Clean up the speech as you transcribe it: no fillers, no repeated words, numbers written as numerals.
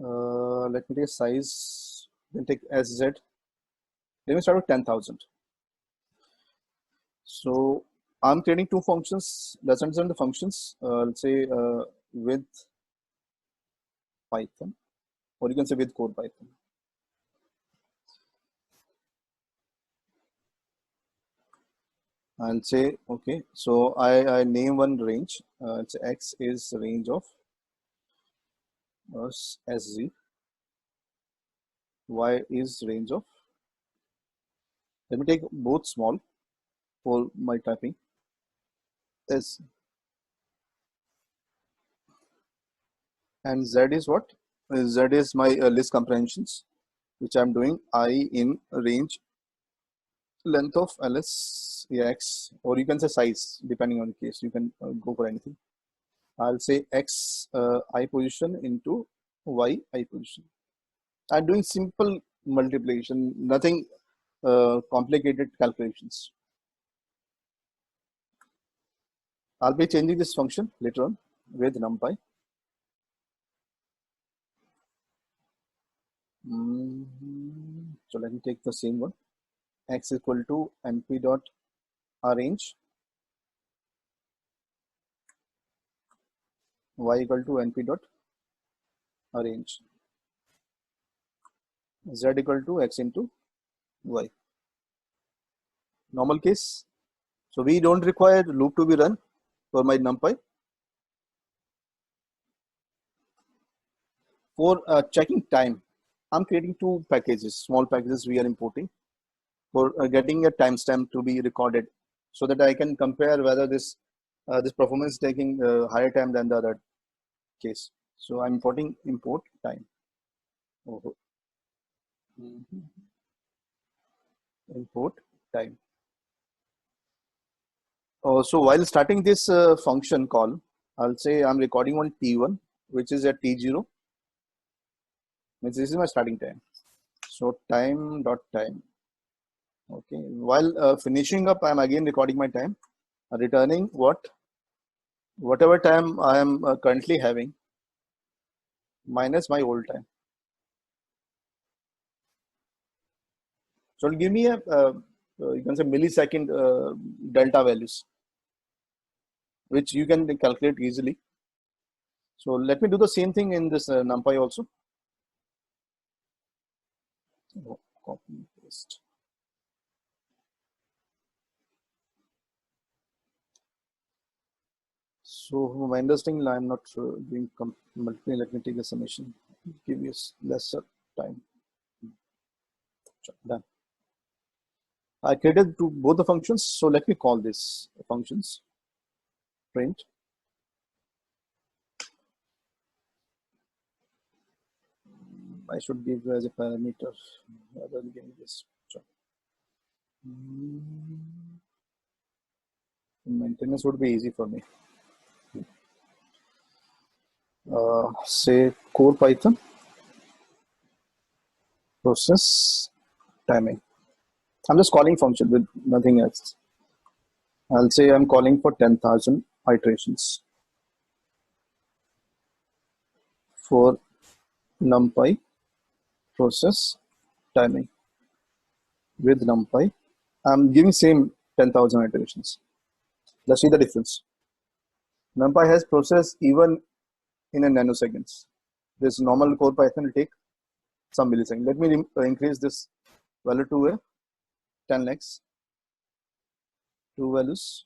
Let me take size, then take sz. Let me start with 10,000. So I'm creating two functions. Let's understand the functions. Let's say with Python, or you can say with core Python. I'll say, okay, so I name one range. It's x is range of sz, y is range of, let me take both small for my typing, s, and z is what? Z is my list comprehensions, which I'm doing I in range length of ls x, or you can say size, depending on the case. You can go for anything. I'll say x I position into y I position. I'm doing simple multiplication, nothing complicated calculations. I'll be changing this function later on with numpy. So let me take the same one. X equal to np dot arrange, y equal to np dot arrange, z equal to x into y. Normal case. So we don't require loop to be run for my numpy. For checking time, I'm creating two packages, small packages we are importing for getting a timestamp to be recorded, so that I can compare whether this performance is taking higher time than the other case. So I'm importing import time. Import time. So while starting this function call, I'll say I'm recording on T1, which is at T0. Means this is my starting time. So time dot time. Okay. While finishing up, I'm again recording my time, returning whatever time I am currently having minus my old time. So it'll give me a you can say millisecond delta values, which you can calculate easily. So let me do the same thing in this numpy also. Oh, copy paste. So my understanding, I'm not doing multiply. Let me take the summation. Give you lesser time. Done. I created both the functions. So let me call this functions. Print. I should give as a parameter rather than giving this. Maintenance would be easy for me. Say core Python process timing. I'm just calling function with nothing else. I'll say I'm calling for 10,000 iterations for numpy process timing with numpy. I'm giving same 10,000 iterations. Let's see the difference. Numpy has processed even in a nanoseconds. This normal core Python will take some milliseconds. Let me increase this value to a 10 lakhs. Two values.